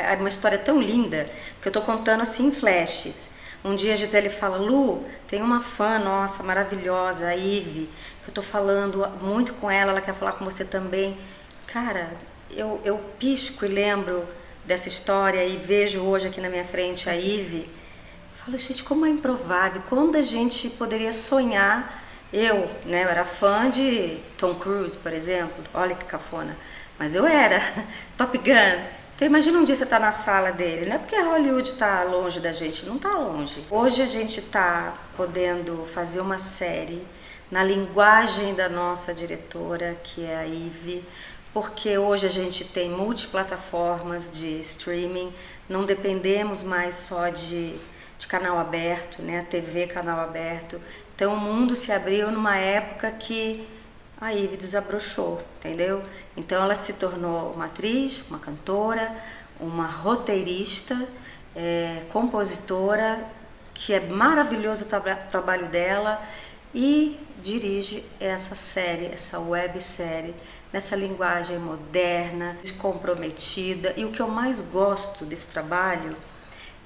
É uma história tão linda que eu tô contando assim em flashes. Um dia a Gisele fala: Lu, tem uma fã nossa maravilhosa, a Ive, que eu tô falando muito com ela quer falar com você também. Cara, eu pisco e lembro dessa história e vejo hoje aqui na minha frente a Ive. Falo, gente, como é improvável. Quando a gente poderia sonhar? Eu, né, eu era fã de Tom Cruise, por exemplo. Olha que cafona. Mas eu era. Top Gun. Então imagina um dia você tá na sala dele. Não é porque Hollywood tá longe da gente, não tá longe. Hoje a gente tá podendo fazer uma série na linguagem da nossa diretora, que é a Ive, porque hoje a gente tem multiplataformas de streaming, não dependemos mais só de canal aberto, né? TV canal aberto. Então o mundo se abriu numa época que a Ive desabrochou, entendeu? Então ela se tornou uma atriz, uma cantora, uma roteirista, compositora, que é maravilhoso o trabalho dela, e dirige essa série, essa websérie, nessa linguagem moderna, descomprometida. E o que eu mais gosto desse trabalho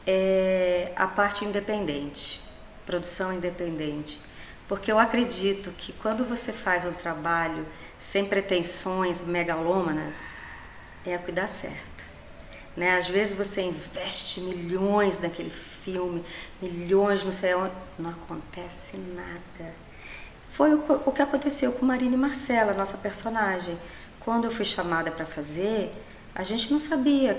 é a parte independente, produção independente. Porque eu acredito que quando você faz um trabalho sem pretensões megalômanas, é o que dá certo. Né? Às vezes você investe milhões naquele filme, milhões, não sei onde, não acontece nada. Foi o que aconteceu com Marina e Marcela, nossa personagem. Quando eu fui chamada para fazer, a gente não sabia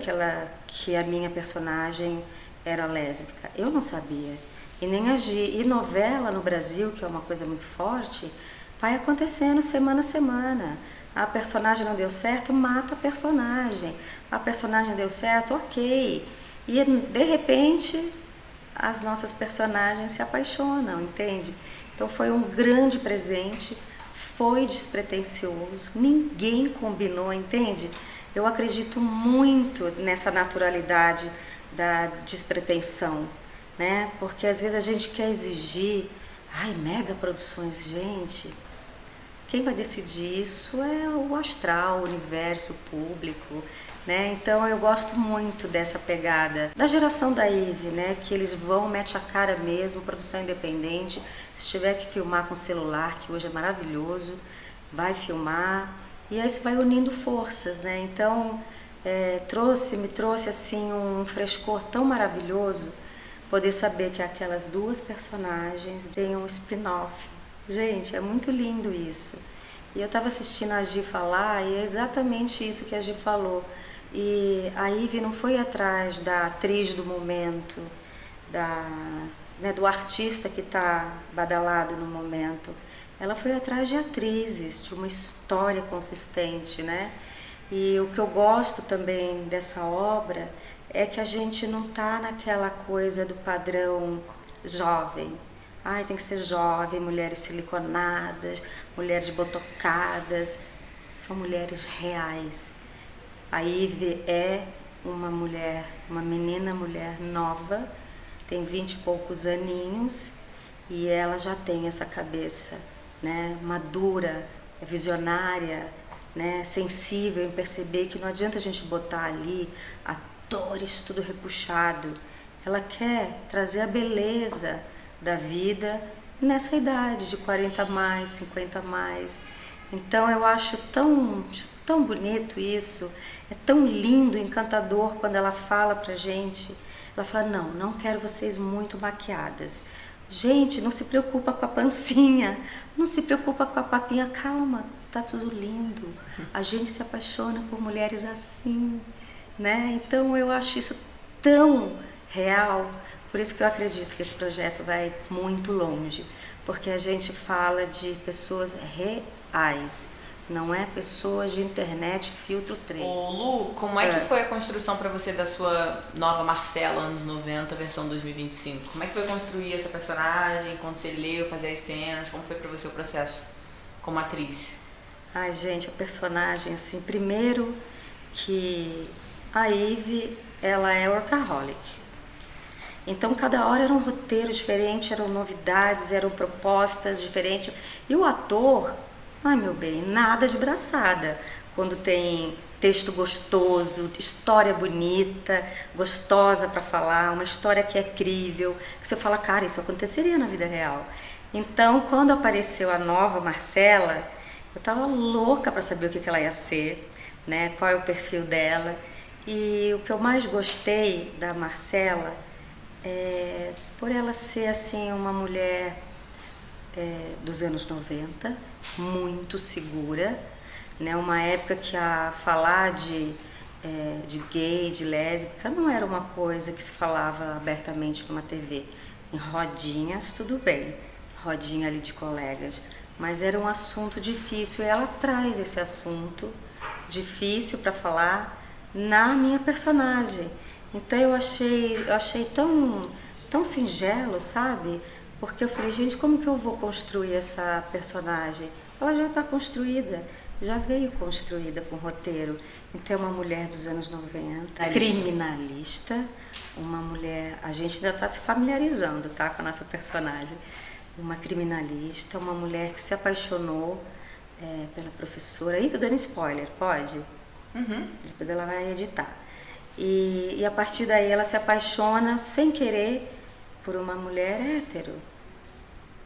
que a minha personagem era lésbica. Eu não sabia. E nem agir. E novela no Brasil, que é uma coisa muito forte, vai acontecendo semana a semana. A personagem não deu certo, mata a personagem. A personagem deu certo, ok. E de repente as nossas personagens se apaixonam, entende? Então foi um grande presente, foi despretensioso, ninguém combinou, entende? Eu acredito muito nessa naturalidade da despretensão, né? Porque às vezes a gente quer exigir, mega produções, gente. Quem vai decidir isso é o astral, o universo, o público, né? Então eu gosto muito dessa pegada da geração da Ive, né? Que eles vão, mete a cara mesmo, produção independente. Se tiver que filmar com celular, que hoje é maravilhoso, vai filmar e aí você vai unindo forças, né? Então me trouxe assim um frescor tão maravilhoso poder saber que aquelas duas personagens têm um spin-off. Gente, é muito lindo isso. E eu estava assistindo a Gi falar e é exatamente isso que a Gi falou. E a Ive não foi atrás da atriz do momento, do artista que está badalado no momento. Ela foi atrás de atrizes, de uma história consistente, né? E o que eu gosto também dessa obra é que a gente não tá naquela coisa do padrão jovem. Tem que ser jovem, mulheres siliconadas, mulheres botocadas. São mulheres reais. A Ive é uma mulher, uma menina mulher nova, tem 20 e poucos aninhos e ela já tem essa cabeça, né, madura, visionária, né, sensível em perceber que não adianta a gente botar ali atores tudo repuxado. Ela quer trazer a beleza da vida nessa idade de 40 a mais, 50 a mais. Então eu acho tão bonito isso, é tão lindo, encantador quando ela fala pra gente. Ela fala, não quero vocês muito maquiadas. Gente, não se preocupa com a pancinha, não se preocupa com a papinha, calma, tá tudo lindo. A gente se apaixona por mulheres assim, né? Então eu acho isso tão real, por isso que eu acredito que esse projeto vai muito longe, porque a gente fala de pessoas reais, não é pessoas de internet filtro 3. Ô Lu, como é que foi a construção para você da sua nova Marcela, anos 90, versão 2025? Como é que foi construir essa personagem, quando você leu, fazer as cenas, como foi para você o processo como atriz? Gente, a personagem, assim, primeiro que a Ive, ela é workaholic. Então cada hora era um roteiro diferente, eram novidades, eram propostas diferentes. E o ator, meu bem, nada de braçada. Quando tem texto gostoso, história bonita, gostosa para falar, uma história que é crível, que você fala, cara, isso aconteceria na vida real. Então, quando apareceu a nova Marcela, eu estava louca para saber o que ela ia ser, né? Qual é o perfil dela. E o que eu mais gostei da Marcela é por ela ser assim uma mulher dos anos 90, muito segura, né? Uma época que a falar de gay, de lésbica, não era uma coisa que se falava abertamente numa TV. Em rodinhas, tudo bem, rodinha ali de colegas, mas era um assunto difícil e ela traz esse assunto difícil para falar na minha personagem. Então eu achei tão singelo, sabe? Porque eu falei, gente, como que eu vou construir essa personagem? Ela já está construída, já veio construída com roteiro. Então é uma mulher dos anos 90, criminalista, uma mulher, a gente ainda está se familiarizando, tá, com a nossa personagem. Uma criminalista, uma mulher que se apaixonou pela professora. Ih, tô dando spoiler, pode? Uhum. Depois ela vai editar. E a partir daí ela se apaixona sem querer por uma mulher hétero.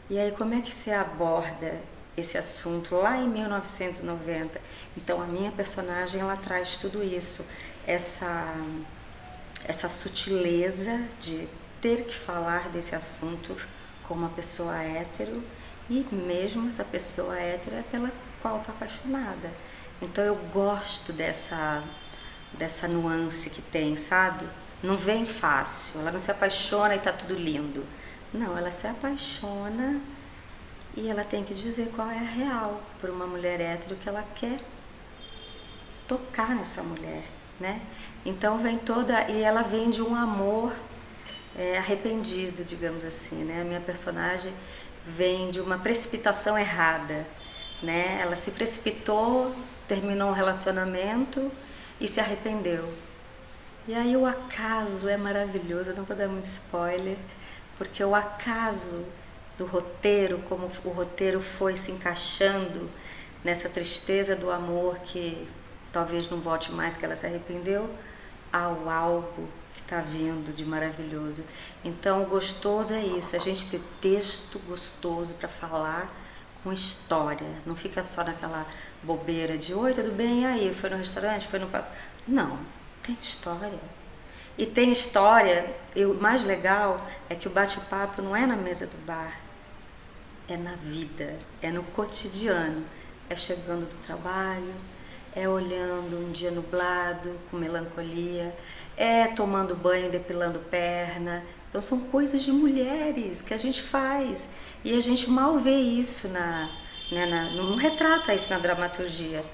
E aí como é que você aborda esse assunto lá em 1990? Então a minha personagem ela traz tudo isso, essa sutileza de ter que falar desse assunto com uma pessoa hétero e mesmo essa pessoa hétero é pela qual está apaixonada. Então eu gosto dessa nuance que tem, sabe? Não vem fácil, ela não se apaixona e tá tudo lindo. Não, ela se apaixona e ela tem que dizer qual é a real por uma mulher hétero que ela quer tocar nessa mulher, né? Então vem toda, e ela vem de um amor arrependido, digamos assim, né? A minha personagem vem de uma precipitação errada, né? Ela se precipitou, terminou um relacionamento e se arrependeu. E aí o acaso é maravilhoso, eu não vou dar muito spoiler, porque o acaso do roteiro, como o roteiro foi se encaixando nessa tristeza do amor que talvez não volte mais, que ela se arrependeu, ao algo que está vindo de maravilhoso. Então o gostoso é isso, a gente ter texto gostoso para falar com história, não fica só naquela bobeira de oi, tudo bem, e aí, foi no restaurante, foi no... Não, tem história. E tem história, e o mais legal é que o bate-papo não é na mesa do bar, é na vida, é no cotidiano, é chegando do trabalho, é olhando um dia nublado, com melancolia, é tomando banho, depilando perna. Então são coisas de mulheres que a gente faz e a gente mal vê isso não retrata isso na dramaturgia.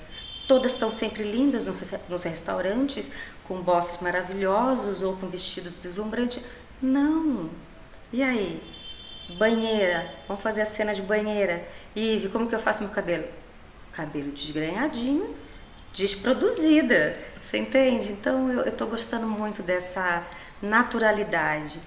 Todas estão sempre lindas nos restaurantes, com bofes maravilhosos ou com vestidos deslumbrantes. Não! E aí? Banheira, vamos fazer a cena de banheira. Ive, como que eu faço meu cabelo? Cabelo desgrenhadinho, desproduzida, você entende? Então eu estou gostando muito dessa naturalidade,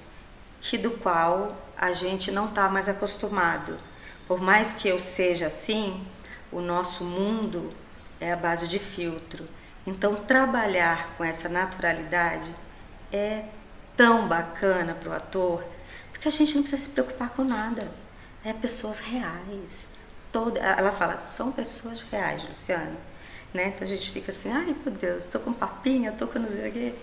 do qual a gente não está mais acostumado. Por mais que eu seja assim, o nosso mundo é a base de filtro. Então trabalhar com essa naturalidade é tão bacana para o ator, porque a gente não precisa se preocupar com nada. É pessoas reais. Ela fala, são pessoas reais, Luciana. Né? Então a gente fica assim, ai meu Deus, tô com papinha, tô com não sei o quê.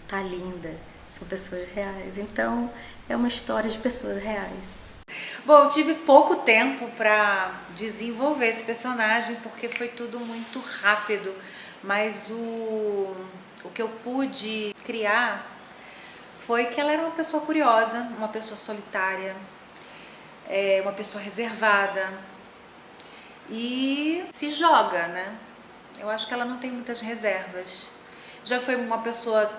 Tá linda, são pessoas reais. Então é uma história de pessoas reais. Bom, eu tive pouco tempo para desenvolver esse personagem porque foi tudo muito rápido, mas o que eu pude criar foi que ela era uma pessoa curiosa, uma pessoa solitária, uma pessoa reservada e se joga, né? Eu acho que ela não tem muitas reservas. Já foi uma pessoa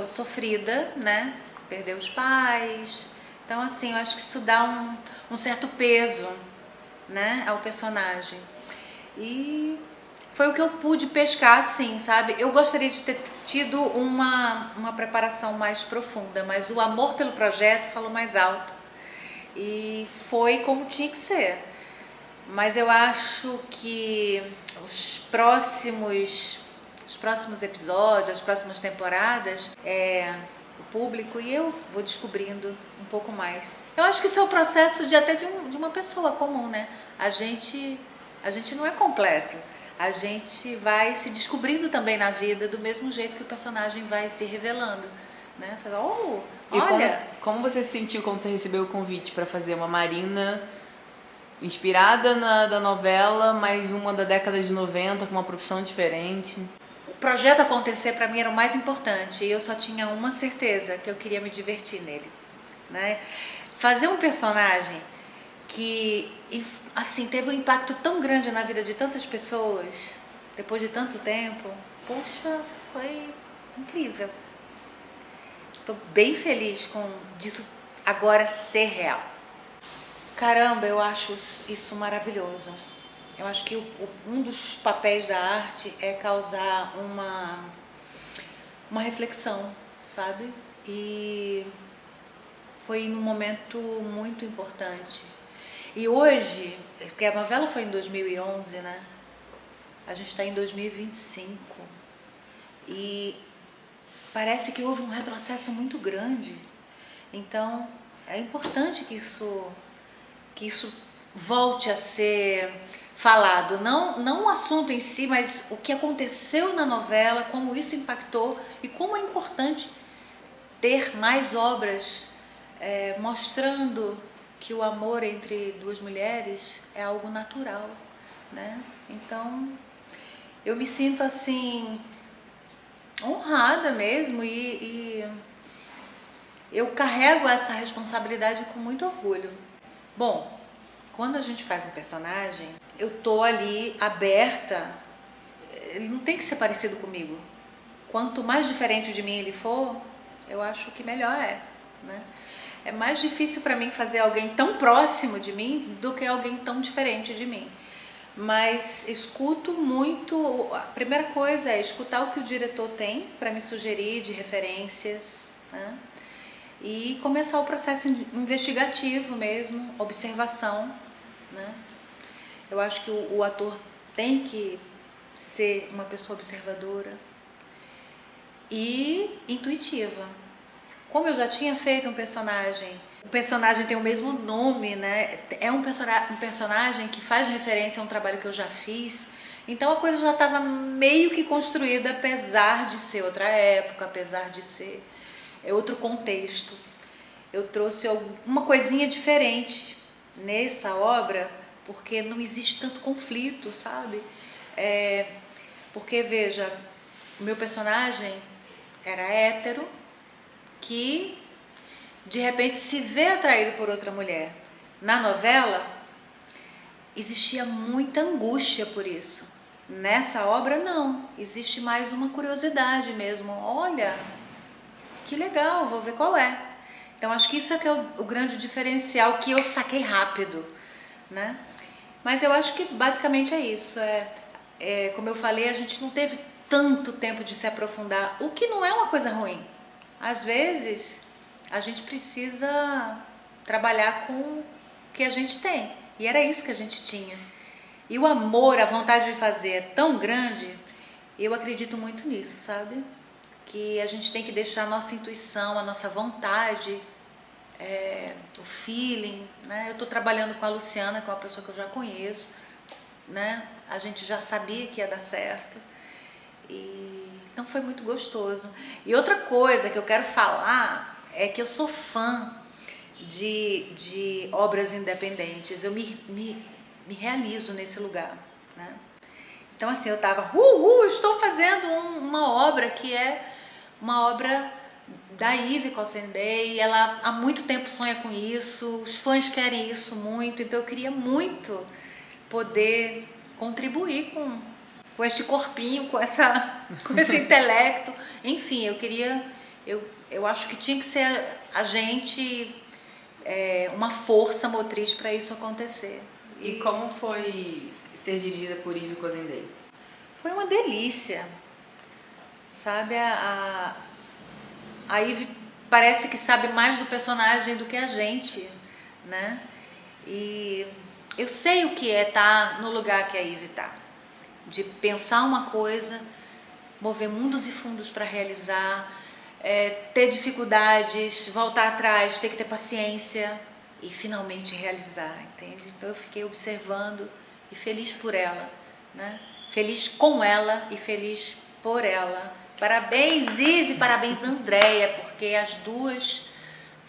sofrida, né? Perdeu os pais. Então, assim, eu acho que isso dá um certo peso, né, ao personagem. E foi o que eu pude pescar, assim, sabe? Eu gostaria de ter tido uma preparação mais profunda, mas o amor pelo projeto falou mais alto. E foi como tinha que ser. Mas eu acho que os próximos os próximos episódios, as próximas temporadas, o público, e eu vou descobrindo um pouco mais. Eu acho que isso é o processo de uma pessoa comum, né? A gente não é completo. A gente vai se descobrindo também na vida do mesmo jeito que o personagem vai se revelando, né? Olha! Como você se sentiu quando você recebeu o convite para fazer uma Marina inspirada da novela, mas uma da década de 90, com uma profissão diferente? O projeto acontecer para mim era o mais importante, e eu só tinha uma certeza, que eu queria me divertir nele, né? Fazer um personagem que, assim, teve um impacto tão grande na vida de tantas pessoas, depois de tanto tempo, poxa, foi incrível. Estou bem feliz disso agora ser real. Caramba, eu acho isso maravilhoso. Eu acho que um dos papéis da arte é causar uma reflexão, sabe? E foi num momento muito importante. E hoje, porque a novela foi em 2011, né? A gente está em 2025 e parece que houve um retrocesso muito grande. Então, é importante que isso volte a ser falado. Não o assunto em si, mas o que aconteceu na novela, como isso impactou e como é importante ter mais obras mostrando que o amor entre duas mulheres é algo natural, né? Então, eu me sinto assim honrada mesmo e eu carrego essa responsabilidade com muito orgulho. Bom, quando a gente faz um personagem, eu tô ali aberta, ele não tem que ser parecido comigo. Quanto mais diferente de mim ele for, eu acho que melhor é, né? É mais difícil para mim fazer alguém tão próximo de mim do que alguém tão diferente de mim. Mas escuto muito. A primeira coisa é escutar o que o diretor tem para me sugerir de referências, né? E começar o processo investigativo mesmo, observação, né? Eu acho que o ator tem que ser uma pessoa observadora e intuitiva. Como eu já tinha feito um personagem, o personagem tem o mesmo nome, né? É um personagem que faz referência a um trabalho que eu já fiz. Então a coisa já estava meio que construída, apesar de ser outra época, apesar de ser outro contexto. Eu trouxe uma coisinha diferente nessa obra, porque não existe tanto conflito, sabe? Porque, veja, o meu personagem era hétero, que de repente se vê atraído por outra mulher. Na novela, existia muita angústia por isso. Nessa obra, não. Existe mais uma curiosidade mesmo. Olha, que legal, vou ver qual é. Então, acho que isso é que é o grande diferencial que eu saquei rápido, né? Mas eu acho que basicamente é isso. Como eu falei, a gente não teve tanto tempo de se aprofundar, o que não é uma coisa ruim. Às vezes, a gente precisa trabalhar com o que a gente tem. E era isso que a gente tinha. E o amor, a vontade de fazer é tão grande, eu acredito muito nisso, sabe? Que a gente tem que deixar a nossa intuição, a nossa vontade, o feeling, né? Eu estou trabalhando com a Luciana, que é uma pessoa que eu já conheço, né? A gente já sabia que ia dar certo. Então foi muito gostoso. E outra coisa que eu quero falar é que eu sou fã de obras independentes. Eu me realizo nesse lugar, né? Então assim, eu estava, estou fazendo uma obra que é uma obra da Ive Cossenday, ela há muito tempo sonha com isso, os fãs querem isso muito, então eu queria muito poder contribuir com este corpinho, com esse intelecto, enfim, eu acho que tinha que ser a gente uma força motriz para isso acontecer. E como foi ser dirigida por Ive Cossenday? Foi uma delícia, sabe? A Ive parece que sabe mais do personagem do que a gente, né? E eu sei o que é estar no lugar que a Ive está, de pensar uma coisa mover mundos e fundos para realizar, ter dificuldades, voltar atrás, ter que ter paciência e finalmente realizar, entende? Então eu fiquei observando e feliz por ela, né? Feliz com ela e feliz por ela. Parabéns, Ive, parabéns, Andréia, porque as duas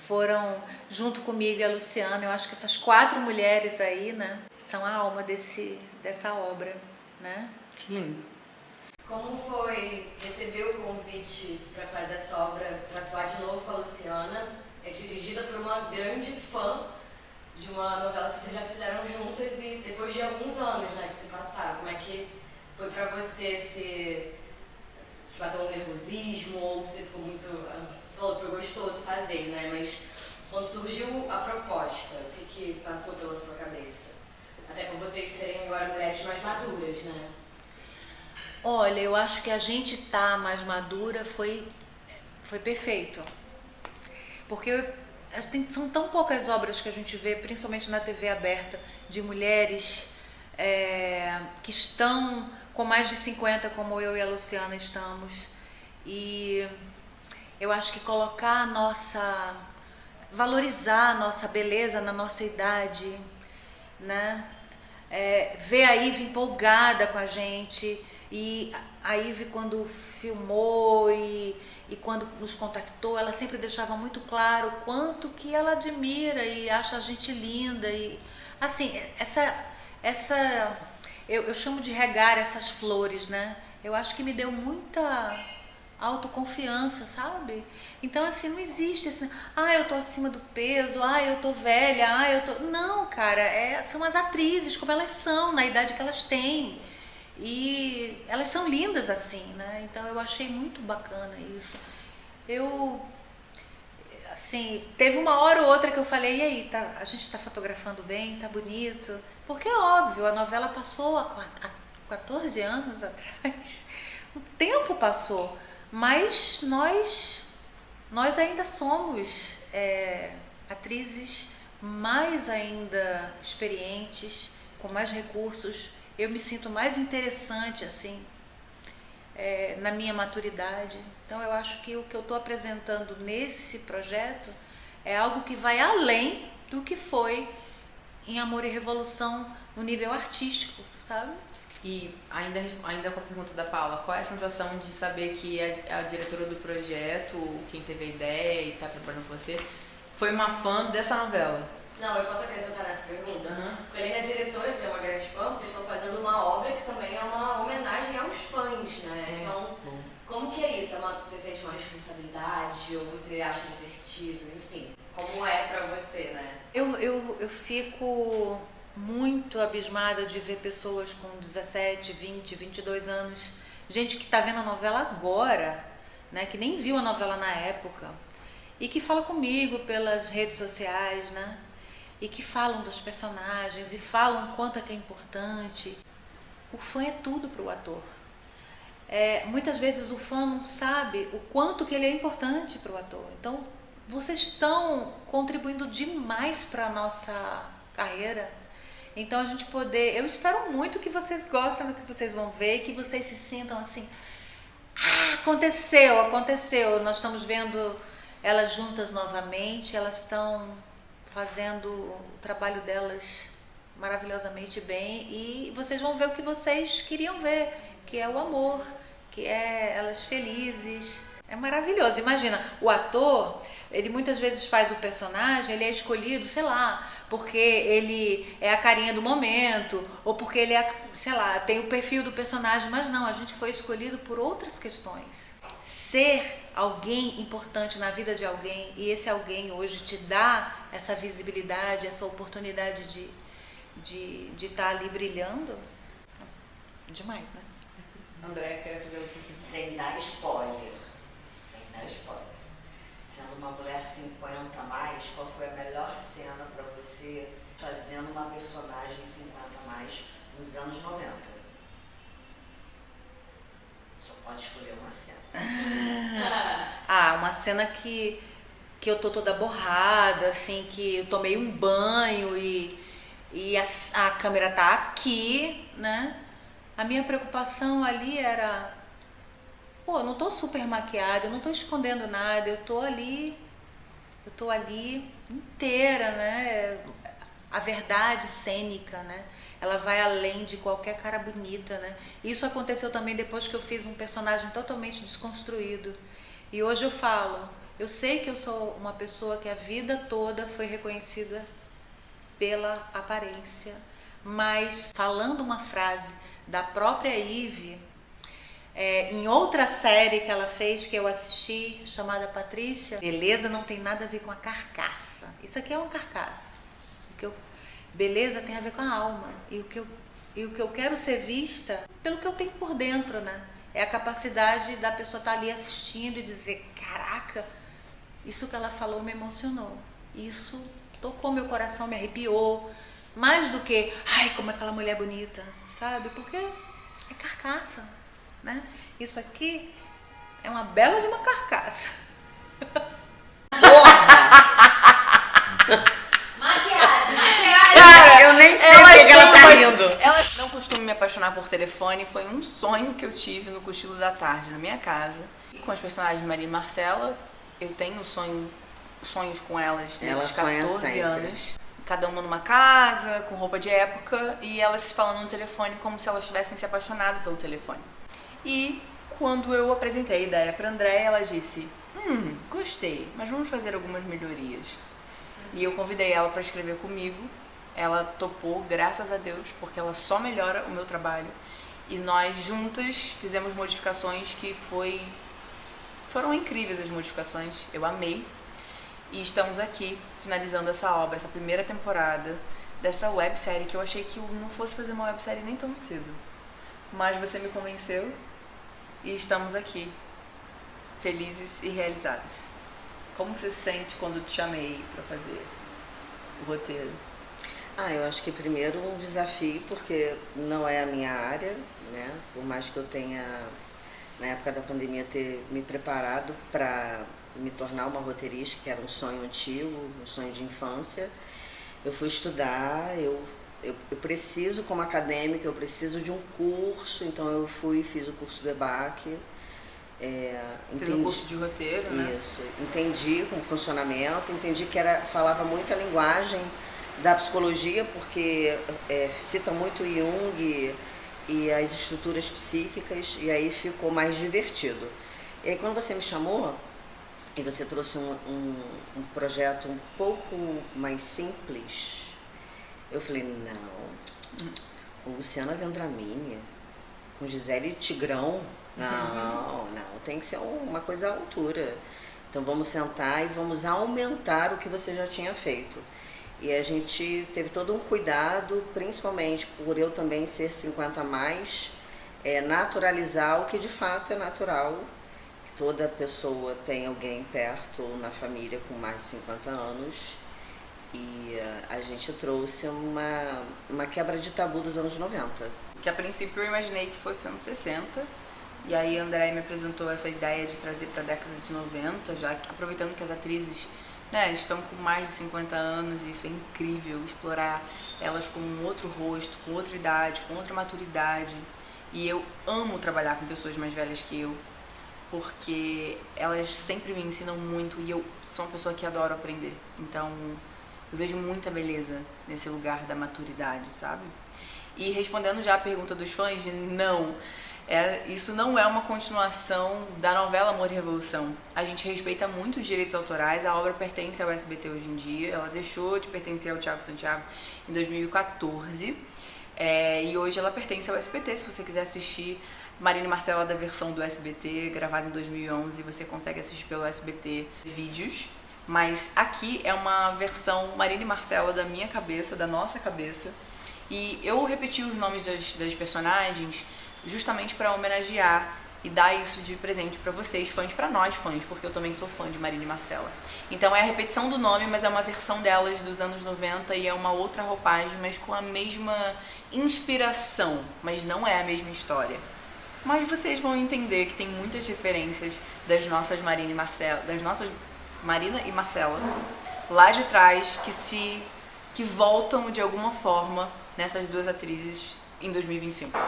foram junto comigo e a Luciana. Eu acho que essas 4 mulheres aí, né, são a alma dessa obra, né? Que lindo. Como foi receber o convite para fazer essa obra, para atuar de novo com a Luciana? É dirigida por uma grande fã de uma novela que vocês já fizeram juntas e depois de alguns anos, né, que se passaram. Como é que foi para você se bateu um nervosismo ou você ficou muito... Você falou que foi gostoso fazer, né? Mas quando surgiu a proposta, o que passou pela sua cabeça? Até por vocês serem agora mulheres mais maduras, né? Olha, eu acho que a gente tá mais madura foi perfeito. Porque são tão poucas obras que a gente vê, principalmente na TV aberta, de mulheres que estão com mais de 50, como eu e a Luciana estamos. E eu acho que valorizar a nossa beleza na nossa idade, né? Ver a Ive empolgada com a gente. E a Ive, quando filmou e quando nos contactou, ela sempre deixava muito claro o quanto que ela admira e acha a gente linda. E assim, eu chamo de regar essas flores, né? Eu acho que me deu muita autoconfiança, sabe? Então, assim, não existe assim, eu tô acima do peso, eu tô velha, eu tô... Não, cara, são as atrizes, como elas são, na idade que elas têm. E elas são lindas assim, né? Então eu achei muito bacana isso. Assim, teve uma hora ou outra que eu falei, e aí, a gente tá fotografando bem, tá bonito? Porque é óbvio, a novela passou há 14 anos atrás, o tempo passou, mas nós ainda somos atrizes mais ainda experientes, com mais recursos. Eu me sinto mais interessante, assim, na minha maturidade. Então, eu acho que o que eu estou apresentando nesse projeto é algo que vai além do que foi em Amor e Revolução no nível artístico, sabe? E ainda com a pergunta da Paula, qual é a sensação de saber que a diretora do projeto, quem teve a ideia e está trabalhando com você, foi uma fã dessa novela? Não, eu posso acrescentar nessa pergunta? Uhum. Além da diretora ser uma grande fã, vocês estão fazendo uma obra que também é uma homenagem aos fãs, né? Então, como que é isso? Você sente uma responsabilidade ou você acha divertido? Enfim, como é pra você, né? Eu fico muito abismada de ver pessoas com 17, 20, 22 anos, gente que tá vendo a novela agora, né? Que nem viu a novela na época e que fala comigo pelas redes sociais, né? E que falam dos personagens e falam quanto é que é importante. O fã é tudo para o ator. Muitas vezes o fã não sabe o quanto que ele é importante para o ator. Então, vocês estão contribuindo demais para a nossa carreira. Então, a gente poder... Eu espero muito que vocês gostem do que vocês vão ver e que vocês se sintam assim... aconteceu. Nós estamos vendo elas juntas novamente, elas estão fazendo o trabalho delas maravilhosamente bem e vocês vão ver o que vocês queriam ver, que é o amor, que é elas felizes. É maravilhoso. Imagina, o ator, ele muitas vezes faz o personagem, ele é escolhido, sei lá, porque ele é a carinha do momento, ou porque ele tem o perfil do personagem, mas não, a gente foi escolhido por outras questões. Ser alguém importante na vida de alguém e esse alguém hoje te dá essa visibilidade, essa oportunidade de estar ali brilhando, demais, né? André, quer fazer o que? Sem dar spoiler. Sendo uma mulher 50 a mais, qual foi a melhor cena para você fazendo uma personagem 50 a mais nos anos 90? Só pode escolher uma cena. Uma cena que eu tô toda borrada, assim, que eu tomei um banho e a câmera tá aqui, né? A minha preocupação ali era Pô, eu não tô super maquiada, eu não tô escondendo nada, eu tô ali inteira, né? A verdade cênica, né? Ela vai além de qualquer cara bonita, né? Isso aconteceu também depois que eu fiz um personagem totalmente desconstruído. E hoje eu falo, eu sei que eu sou uma pessoa que a vida toda foi reconhecida pela aparência, mas falando uma frase da própria Eve, em outra série que ela fez, que eu assisti, chamada Patrícia, beleza não tem nada a ver com a carcaça. Isso aqui é uma carcaça. Beleza tem a ver com a alma. E o que eu quero ser vista pelo que eu tenho por dentro, né? É a capacidade da pessoa estar ali assistindo e dizer, caraca, isso que ela falou me emocionou. Isso tocou meu coração, me arrepiou. Mais do que, ai, como aquela mulher bonita, sabe? Porque é carcaça, né? Isso aqui é uma bela de uma carcaça. Cara, eu nem sei porque que ela tá rindo. Ela não costuma me apaixonar por telefone. Foi um sonho que eu tive no Cochilo da Tarde, na minha casa. E com as personagens Marina e Marcela, eu tenho sonhos com elas nesses 14 anos. Cada uma numa casa, com roupa de época, e elas falando no telefone como se elas tivessem se apaixonado pelo telefone. E quando eu apresentei a ideia para Andréia, ela disse, gostei, mas vamos fazer algumas melhorias. E eu convidei ela para escrever comigo. Ela topou, graças a Deus, porque ela só melhora o meu trabalho. E nós juntas fizemos modificações que foram incríveis as modificações. Eu amei. E estamos aqui finalizando essa obra, essa primeira temporada dessa websérie que eu achei que eu não fosse fazer uma websérie nem tão cedo. Mas você me convenceu e estamos aqui, felizes e realizadas. Como você se sente quando te chamei para fazer o roteiro? Eu acho que primeiro um desafio, porque não é a minha área, né? Por mais que eu tenha, na época da pandemia, ter me preparado para me tornar uma roteirista, que era um sonho antigo, um sonho de infância. Eu fui estudar, eu preciso, como acadêmica, eu preciso de um curso, então eu fiz o curso do EBAC. Fiz um curso de roteiro, né? Isso, entendi como funcionamento, entendi que falava muito a linguagem da psicologia, porque cita muito Jung e as estruturas psíquicas, e aí ficou mais divertido. E aí quando você me chamou, e você trouxe um projeto um pouco mais simples, eu falei, não, com Luciana Vendramini, com Gisele Tigrão, não, tem que ser uma coisa à altura. Então vamos sentar e vamos aumentar o que você já tinha feito. E a gente teve todo um cuidado, principalmente por eu também ser 50 a mais, naturalizar o que de fato é natural. Toda pessoa tem alguém perto ou na família com mais de 50 anos. E a gente trouxe uma quebra de tabu dos anos 90. Que a princípio eu imaginei que fosse anos 60. E aí a Andréia me apresentou essa ideia de trazer para a década de 90, já aproveitando que as atrizes, né, estão com mais de 50 anos, e isso é incrível, explorar elas com um outro rosto, com outra idade, com outra maturidade. E eu amo trabalhar com pessoas mais velhas que eu, porque elas sempre me ensinam muito e eu sou uma pessoa que adoro aprender. Então eu vejo muita beleza nesse lugar da maturidade, sabe? E respondendo já a pergunta dos fãs, não, isso não é uma continuação da novela Amor e Revolução. A gente respeita muito os direitos autorais, a obra pertence ao SBT hoje em dia, ela deixou de pertencer ao Thiago Santiago em 2014, e hoje ela pertence ao SBT. Se você quiser assistir Marina e Marcela da versão do SBT, gravada em 2011, você consegue assistir pelo SBT Vídeos. Mas aqui é uma versão Marina e Marcela da minha cabeça, da nossa cabeça. E eu repeti os nomes das personagens justamente para homenagear e dar isso de presente para vocês, fãs, para nós fãs, porque eu também sou fã de Marina e Marcela. Então é a repetição do nome, mas é uma versão delas dos anos 90 e é uma outra roupagem, mas com a mesma inspiração, mas não é a mesma história. Mas vocês vão entender que tem muitas referências das nossas Marina e Marcela lá de trás que voltam de alguma forma nessas duas atrizes em 2025.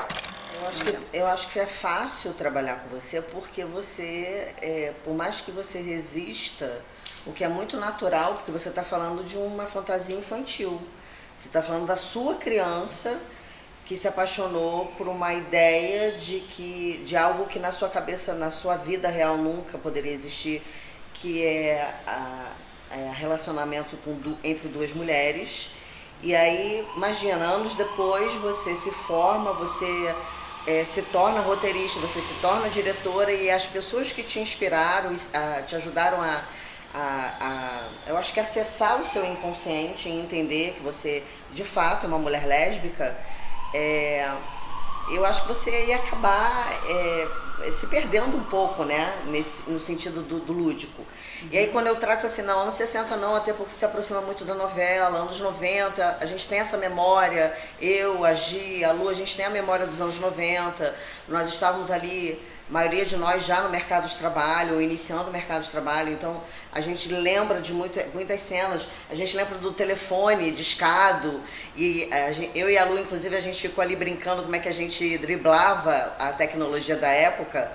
Eu acho que é fácil trabalhar com você porque você, por mais que você resista, o que é muito natural, porque você está falando de uma fantasia infantil. Você está falando da sua criança que se apaixonou por uma ideia de algo que na sua cabeça, na sua vida real nunca poderia existir, que é relacionamento entre duas mulheres. E aí, imagina, anos depois você se forma, você se torna roteirista, você se torna diretora e as pessoas que te inspiraram, te ajudaram eu acho que acessar o seu inconsciente e entender que você de fato é uma mulher lésbica, eu acho que você ia acabar se perdendo um pouco, né, no sentido do lúdico. E aí quando eu trato assim, não, anos 60 não, até porque se aproxima muito da novela, anos 90, a gente tem essa memória, eu, a Gi, a Lu, a gente tem a memória dos anos 90, nós estávamos ali, a maioria de nós já no mercado de trabalho, ou iniciando o mercado de trabalho, então a gente lembra de muitas cenas, a gente lembra do telefone discado, e eu e a Lu, inclusive, a gente ficou ali brincando como é que a gente driblava a tecnologia da época,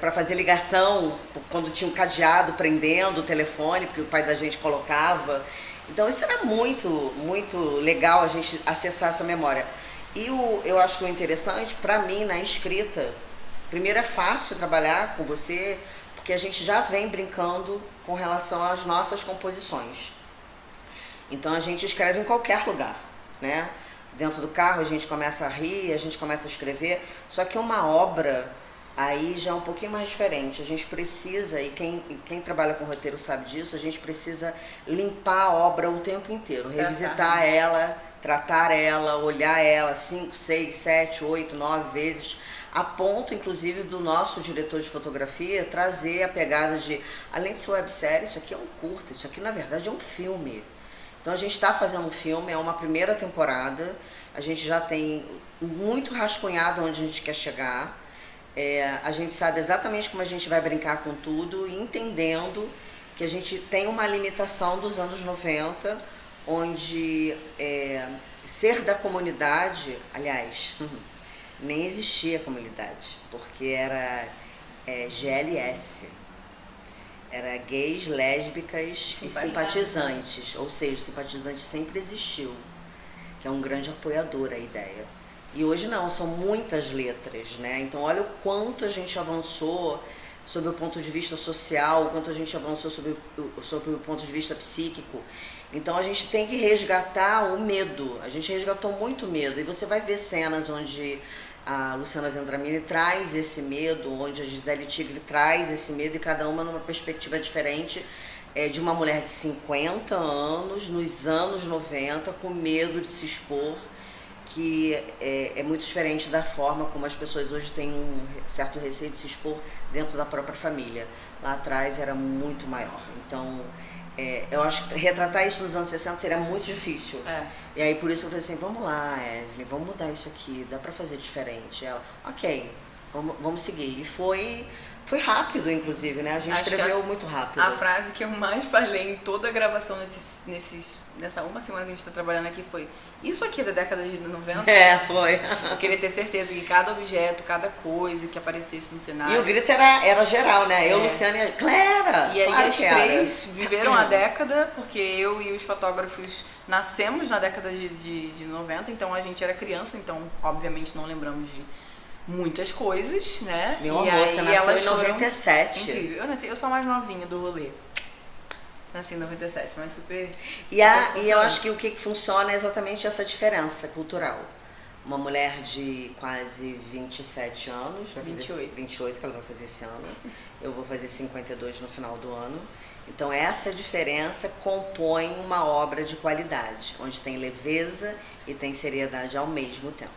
para fazer ligação, quando tinha um cadeado prendendo o telefone, porque o pai da gente colocava. Então isso era muito, muito legal a gente acessar essa memória. E eu acho que o interessante, para mim, na escrita, primeiro é fácil trabalhar com você, porque a gente já vem brincando com relação às nossas composições. Então a gente escreve em qualquer lugar, né? Dentro do carro a gente começa a rir, a gente começa a escrever, só que uma obra aí já é um pouquinho mais diferente. A gente precisa, e quem trabalha com roteiro sabe disso, a gente precisa limpar a obra o tempo inteiro, revisitar ela, tratar ela, olhar ela 5, 6, 7, 8, 9 vezes, a ponto, inclusive, do nosso diretor de fotografia trazer a pegada de, além de ser websérie, isso aqui é um curta, isso aqui na verdade é um filme. Então a gente está fazendo um filme, é uma primeira temporada, a gente já tem muito rascunhado onde a gente quer chegar, a gente sabe exatamente como a gente vai brincar com tudo e entendendo que a gente tem uma limitação dos anos 90, onde ser da comunidade, aliás, nem existia comunidade, porque era GLS. Era gays, lésbicas e simpatizantes, ou seja, simpatizante sempre existiu, que é um grande apoiador a ideia. E hoje não, são muitas letras, né? Então olha o quanto a gente avançou sob o ponto de vista social, o quanto a gente avançou sob o ponto de vista psíquico. Então a gente tem que resgatar o medo, a gente resgatou muito medo, e você vai ver cenas onde a Luciana Vendramini traz esse medo, onde a Gisele Tigre traz esse medo, e cada uma numa perspectiva diferente, de uma mulher de 50 anos, nos anos 90, com medo de se expor, que é muito diferente da forma como as pessoas hoje têm um certo receio de se expor dentro da própria família. Lá atrás era muito maior. Então, eu acho que retratar isso nos anos 60 seria muito difícil. E aí por isso eu falei assim, vamos lá, Evelyn, vamos mudar isso aqui, dá pra fazer diferente. Ela, ok, vamos seguir. E foi rápido, inclusive, né? A gente escreveu muito rápido. A frase que eu mais falei em toda a gravação nessa uma semana que a gente tá trabalhando aqui foi: isso aqui é da década de 90? Foi. Eu queria ter certeza que cada objeto, cada coisa que aparecesse no cenário... E o grito era geral, né? Eu, Luciana e a Clara! E aí as três viveram a década, porque eu e os fotógrafos nascemos na década de 90, então a gente era criança, então obviamente não lembramos de muitas coisas, né? Meu amor, você nasceu em 97. Incrível. Eu sou a mais novinha do rolê. Nasci em 97, mas super... E eu acho que o que funciona é exatamente essa diferença cultural. Uma mulher de quase 27 anos, 28 que ela vai fazer esse ano, eu vou fazer 52 no final do ano. Então essa diferença compõe uma obra de qualidade, onde tem leveza e tem seriedade ao mesmo tempo.